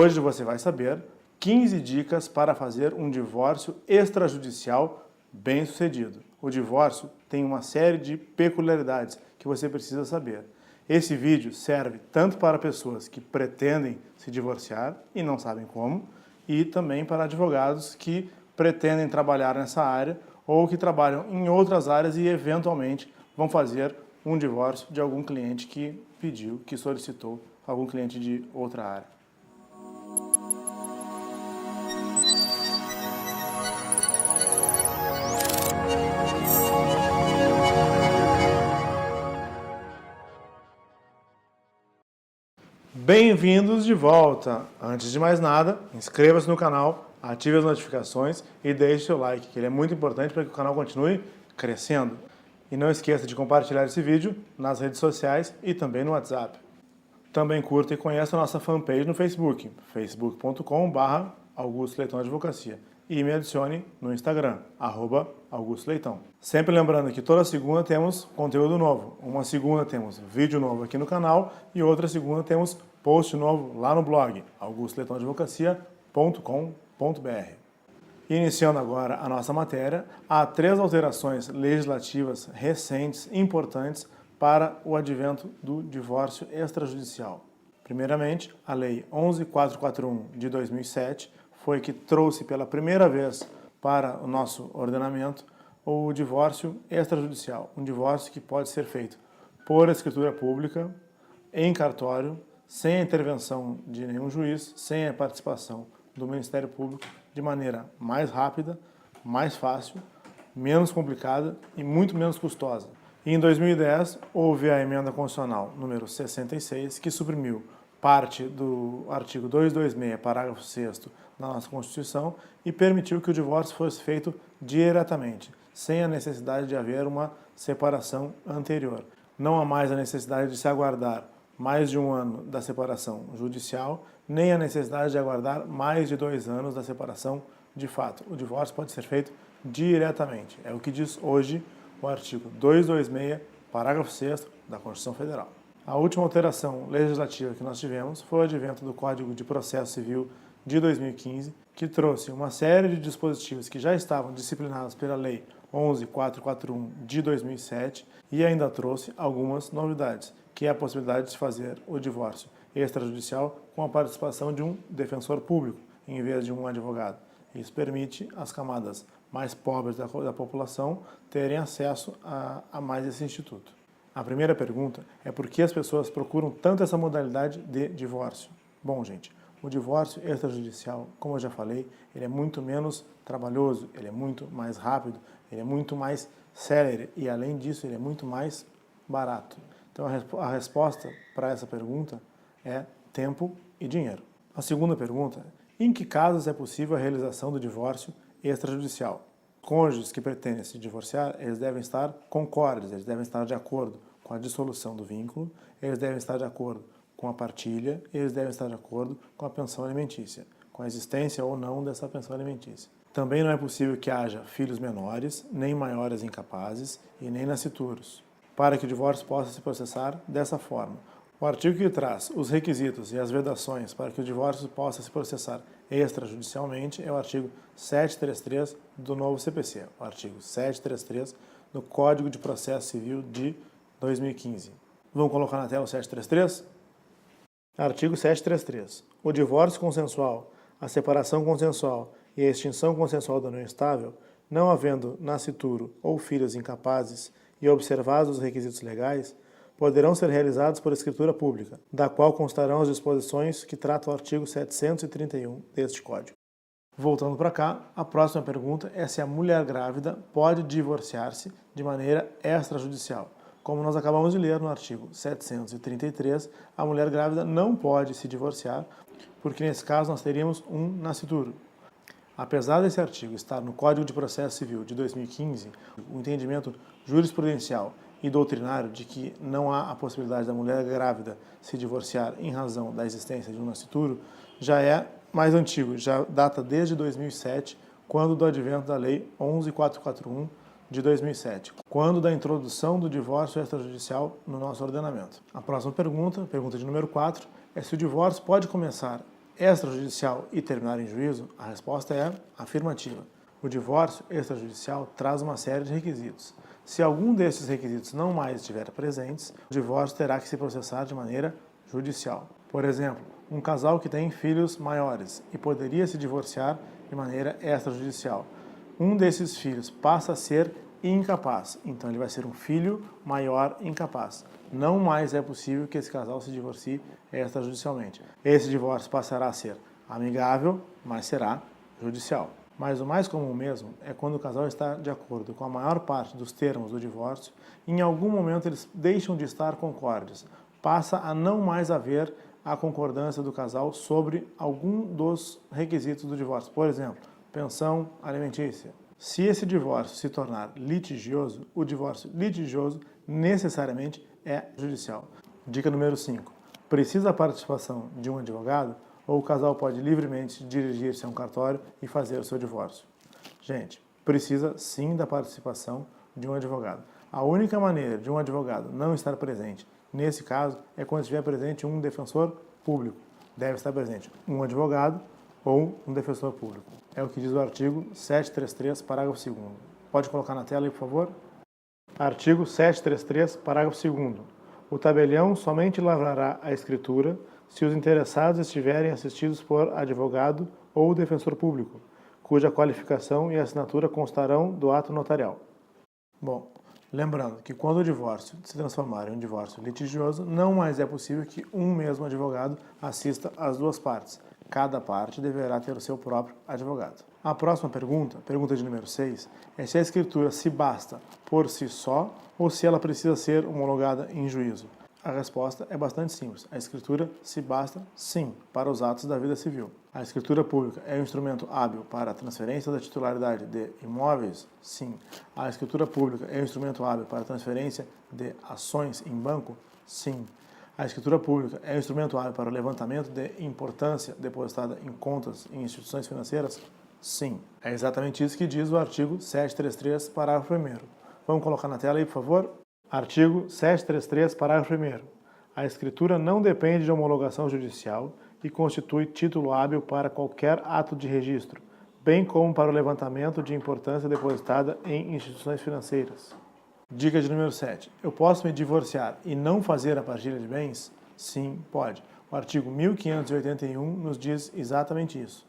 Hoje você vai saber 15 dicas para fazer um divórcio extrajudicial bem-sucedido. O divórcio tem uma série de peculiaridades que você precisa saber. Esse vídeo serve tanto para pessoas que pretendem se divorciar e não sabem como, e também para advogados que pretendem trabalhar nessa área ou que trabalham em outras áreas e eventualmente vão fazer um divórcio de algum cliente que pediu, que solicitou, algum cliente de outra área. Bem-vindos de volta! Antes de mais nada, inscreva-se no canal, ative as notificações e deixe seu like, que ele é muito importante para que o canal continue crescendo. E não esqueça de compartilhar esse vídeo nas redes sociais e também no WhatsApp. Também curta e conheça a nossa fanpage no Facebook, facebook.com/Augusto Leitão Advocacia. E me adicione no Instagram, @AugustoLeitão. Sempre lembrando que toda segunda temos conteúdo novo. Uma segunda temos vídeo novo aqui no canal e outra segunda temos post novo lá no blog, augustoleitãoadvocacia.com.br. Iniciando agora a nossa matéria, há 3 alterações legislativas recentes importantes para o advento do divórcio extrajudicial. Primeiramente, a Lei 11.441 de 2007 foi que trouxe pela primeira vez para o nosso ordenamento o divórcio extrajudicial, um divórcio que pode ser feito por escritura pública, em cartório, sem a intervenção de nenhum juiz, sem a participação do Ministério Público, de maneira mais rápida, mais fácil, menos complicada e muito menos custosa. E em 2010, houve a emenda constitucional número 66, que suprimiu parte do artigo 226, parágrafo 6º da nossa Constituição e permitiu que o divórcio fosse feito diretamente, sem a necessidade de haver uma separação anterior. Não há mais a necessidade de se aguardar mais de 1 ano da separação judicial, nem a necessidade de aguardar mais de 2 anos da separação de fato. O divórcio pode ser feito diretamente. É o que diz hoje o artigo 226, parágrafo 6º da Constituição Federal. A última alteração legislativa que nós tivemos foi o advento do Código de Processo Civil de 2015, que trouxe uma série de dispositivos que já estavam disciplinados pela Lei 11.441 de 2007 e ainda trouxe algumas novidades, que é a possibilidade de se fazer o divórcio extrajudicial com a participação de um defensor público, em vez de um advogado. Isso permite às camadas mais pobres da população terem acesso a mais esse instituto. A primeira pergunta é por que as pessoas procuram tanto essa modalidade de divórcio? Bom, gente, o divórcio extrajudicial, como eu já falei, ele é muito menos trabalhoso, ele é muito mais rápido, ele é muito mais célere e, além disso, ele é muito mais barato. Então, a resposta para essa pergunta é tempo e dinheiro. A segunda pergunta é: em que casos é possível a realização do divórcio extrajudicial? Cônjuges que pretendem se divorciar, eles devem estar concordes, eles devem estar de acordo com a dissolução do vínculo, eles devem estar de acordo com a partilha, eles devem estar de acordo com a pensão alimentícia, com a existência ou não dessa pensão alimentícia. Também não é possível que haja filhos menores, nem maiores incapazes e nem nascituros, para que o divórcio possa se processar dessa forma. O artigo que traz os requisitos e as vedações para que o divórcio possa se processar extrajudicialmente é o artigo 733 do novo CPC, o artigo 733 do Código de Processo Civil de 2015. Vamos colocar na tela o 733? Artigo 733. O divórcio consensual, a separação consensual e a extinção consensual da união estável, não havendo nascituro ou filhos incapazes e observados os requisitos legais, poderão ser realizados por escritura pública, da qual constarão as disposições que trata o artigo 731 deste Código. Voltando para cá, a próxima pergunta é se a mulher grávida pode divorciar-se de maneira extrajudicial. Como nós acabamos de ler no artigo 733, a mulher grávida não pode se divorciar, porque nesse caso nós teríamos um nascituro. Apesar desse artigo estar no Código de Processo Civil de 2015, o entendimento jurisprudencial e doutrinário de que não há a possibilidade da mulher grávida se divorciar em razão da existência de um nascituro já é mais antigo, já data desde 2007, quando do advento da Lei 11.441 de 2007, quando da introdução do divórcio extrajudicial no nosso ordenamento. A próxima pergunta, pergunta de número 4, é se o divórcio pode começar extrajudicial e terminar em juízo? A resposta é afirmativa. O divórcio extrajudicial traz uma série de requisitos. Se algum desses requisitos não mais estiver presentes, o divórcio terá que se processar de maneira judicial. Por exemplo, um casal que tem filhos maiores e poderia se divorciar de maneira extrajudicial. Um desses filhos passa a ser incapaz, então ele vai ser um filho maior incapaz. Não mais é possível que esse casal se divorcie extrajudicialmente. Esse divórcio passará a ser amigável, mas será judicial. Mas o mais comum mesmo é quando o casal está de acordo com a maior parte dos termos do divórcio e em algum momento eles deixam de estar concordes. Passa a não mais haver a concordância do casal sobre algum dos requisitos do divórcio. Por exemplo, pensão alimentícia. Se esse divórcio se tornar litigioso, o divórcio litigioso necessariamente é judicial. Dica número 5. Precisa a participação de um advogado ou o casal pode livremente dirigir-se a um cartório e fazer o seu divórcio? Gente, precisa sim da participação de um advogado. A única maneira de um advogado não estar presente nesse caso é quando estiver presente um defensor público. Deve estar presente um advogado ou um defensor público. É o que diz o artigo 733, parágrafo 2º. Pode colocar na tela aí, por favor? Artigo 733, parágrafo 2º. O tabelião somente lavrará a escritura se os interessados estiverem assistidos por advogado ou defensor público, cuja qualificação e assinatura constarão do ato notarial. Bom, lembrando que quando o divórcio se transformar em um divórcio litigioso, não mais é possível que um mesmo advogado assista às duas partes. Cada parte deverá ter o seu próprio advogado. A próxima pergunta de número 6, é se a escritura se basta por si só ou se ela precisa ser homologada em juízo. A resposta é bastante simples. A escritura se basta, sim, para os atos da vida civil. A escritura pública é um instrumento hábil para a transferência da titularidade de imóveis? Sim. A escritura pública é um instrumento hábil para a transferência de ações em banco? Sim. A escritura pública é um instrumento hábil para o levantamento de importância depositada em contas em instituições financeiras? Sim. É exatamente isso que diz o artigo 733, parágrafo 1º. Vamos colocar na tela aí, por favor? Artigo 733, parágrafo 1º. A escritura não depende de homologação judicial e constitui título hábil para qualquer ato de registro, bem como para o levantamento de importância depositada em instituições financeiras. Dica de número 7. Eu posso me divorciar e não fazer a partilha de bens? Sim, pode. O artigo 1581 nos diz exatamente isso.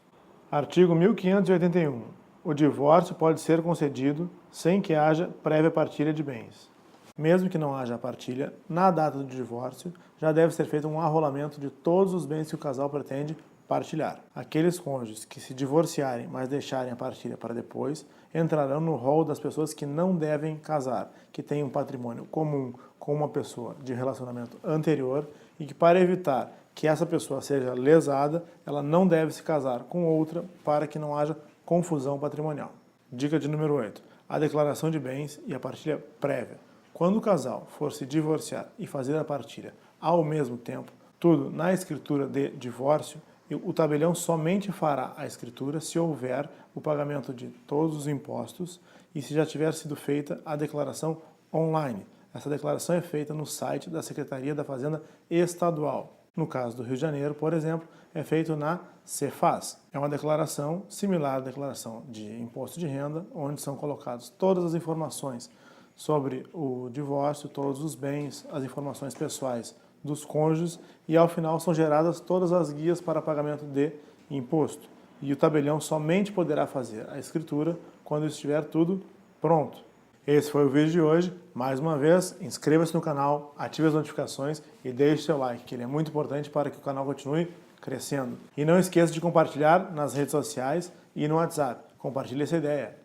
Artigo 1581. O divórcio pode ser concedido sem que haja prévia partilha de bens. Mesmo que não haja a partilha, na data do divórcio, já deve ser feito um arrolamento de todos os bens que o casal pretende partilhar. Aqueles cônjuges que se divorciarem, mas deixarem a partilha para depois, entrarão no rol das pessoas que não devem casar, que têm um patrimônio comum com uma pessoa de relacionamento anterior e que, para evitar que essa pessoa seja lesada, ela não deve se casar com outra para que não haja confusão patrimonial. Dica de número 8. A declaração de bens e a partilha prévia. Quando o casal for se divorciar e fazer a partilha ao mesmo tempo, tudo na escritura de divórcio, o tabelião somente fará a escritura se houver o pagamento de todos os impostos e se já tiver sido feita a declaração online. Essa declaração é feita no site da Secretaria da Fazenda Estadual. No caso do Rio de Janeiro, por exemplo, é feito na Cefaz. É uma declaração similar à declaração de imposto de renda, onde são colocadas todas as informações sobre o divórcio, todos os bens, as informações pessoais dos cônjuges e ao final são geradas todas as guias para pagamento de imposto. E o tabelião somente poderá fazer a escritura quando estiver tudo pronto. Esse foi o vídeo de hoje. Mais uma vez, inscreva-se no canal, ative as notificações e deixe seu like, que ele é muito importante para que o canal continue crescendo. E não esqueça de compartilhar nas redes sociais e no WhatsApp. Compartilhe essa ideia.